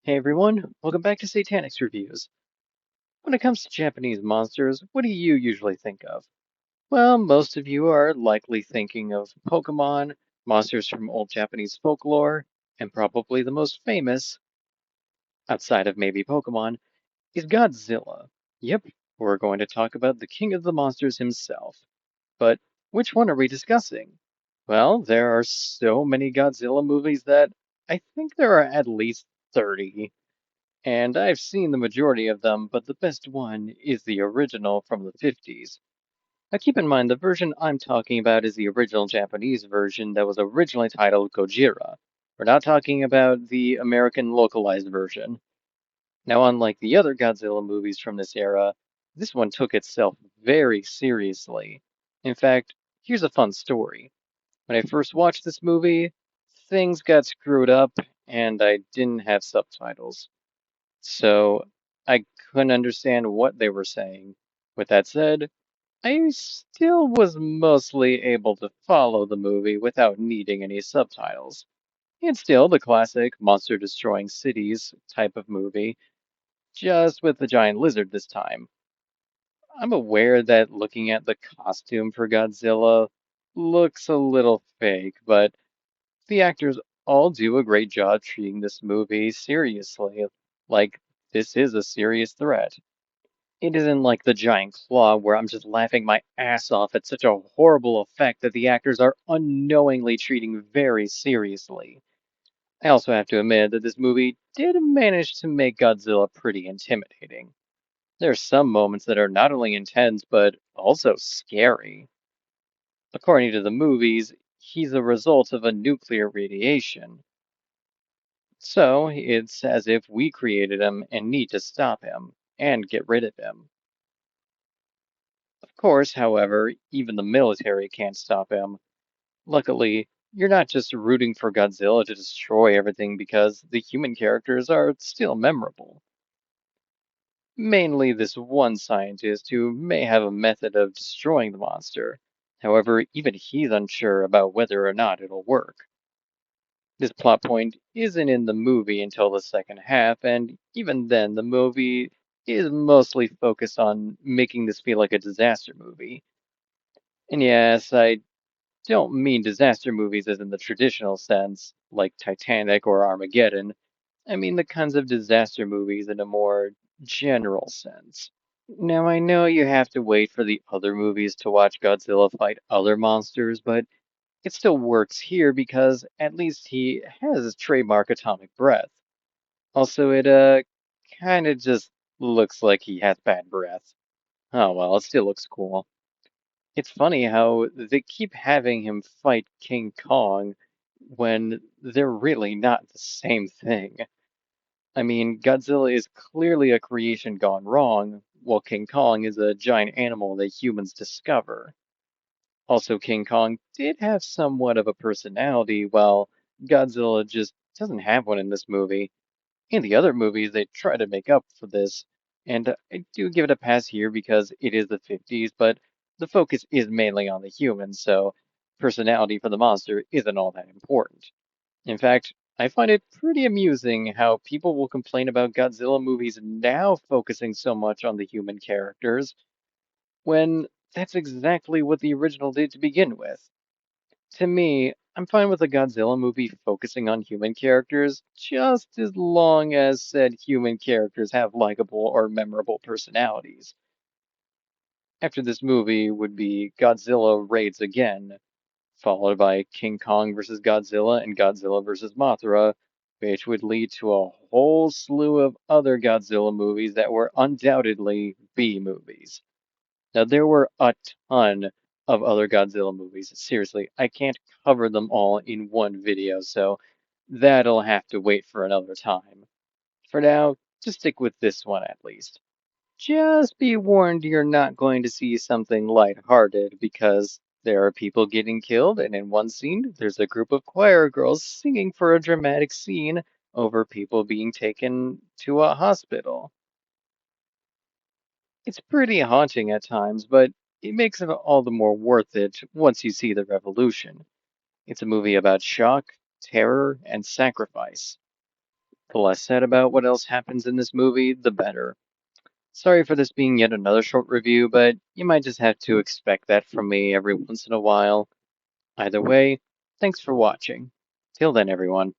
Hey everyone, welcome back to Satanix Reviews. When it comes to Japanese monsters, what do you usually think of? Well, most of you are likely thinking of Pokemon, monsters from old Japanese folklore, and probably the most famous, outside of maybe Pokemon, is Godzilla. Yep, we're going to talk about the king of the monsters himself. But which one are we discussing? Well, there are so many Godzilla movies that I think there are at least 30. And I've seen the majority of them, but the best one is the original from the 50s. Now keep in mind, the version I'm talking about is the original Japanese version that was originally titled Gojira. We're not talking about the American localized version. Now, unlike the other Godzilla movies from this era, this one took itself very seriously. In fact, here's a fun story. When I first watched this movie, things got screwed up and I didn't have subtitles. So I couldn't understand what they were saying. With that said, I still was mostly able to follow the movie without needing any subtitles. It's still the classic monster destroying cities type of movie, just with the giant lizard this time. I'm aware that looking at the costume for Godzilla looks a little fake, but the actors all do a great job treating this movie seriously. Like, this is a serious threat. It isn't like the giant claw where I'm just laughing my ass off at such a horrible effect that the actors are unknowingly treating very seriously. I also have to admit that this movie did manage to make Godzilla pretty intimidating. There are some moments that are not only intense but also scary. According to the movies, he's a result of a nuclear radiation. So it's as if we created him and need to stop him and get rid of him. Of course, however, even the military can't stop him. Luckily, you're not just rooting for Godzilla to destroy everything because the human characters are still memorable. Mainly this one scientist who may have a method of destroying the monster. However, even he's unsure about whether or not it'll work. This plot point isn't in the movie until the second half, and even then, the movie is mostly focused on making this feel like a disaster movie. And yes, I don't mean disaster movies as in the traditional sense, like Titanic or Armageddon. I mean the kinds of disaster movies in a more general sense. Now, I know you have to wait for the other movies to watch Godzilla fight other monsters, but it still works here because at least he has his trademark atomic breath. Also, it kind of just looks like he has bad breath. Oh well, it still looks cool. It's funny how they keep having him fight King Kong when they're really not the same thing. I mean, Godzilla is clearly a creation gone wrong, while King Kong is a giant animal that humans discover. Also, King Kong did have somewhat of a personality, while Godzilla just doesn't have one in this movie. In the other movies, they try to make up for this, and I do give it a pass here because it is the 50s, but the focus is mainly on the humans, so personality for the monster isn't all that important. In fact, I find it pretty amusing how people will complain about Godzilla movies now focusing so much on the human characters, when that's exactly what the original did to begin with. To me, I'm fine with a Godzilla movie focusing on human characters, just as long as said human characters have likable or memorable personalities. After this movie would be Godzilla Raids Again, followed by King Kong vs. Godzilla and Godzilla vs. Mothra, which would lead to a whole slew of other Godzilla movies that were undoubtedly B movies. Now, there were a ton of other Godzilla movies. Seriously, I can't cover them all in one video, so that'll have to wait for another time. For now, just stick with this one at least. Just be warned you're not going to see something lighthearted because there are people getting killed, and in one scene, there's a group of choir girls singing for a dramatic scene over people being taken to a hospital. It's pretty haunting at times, but it makes it all the more worth it once you see the revolution. It's a movie about shock, terror, and sacrifice. The less said about what else happens in this movie, the better. Sorry for this being yet another short review, but you might just have to expect that from me every once in a while. Either way, thanks for watching. Till then, everyone.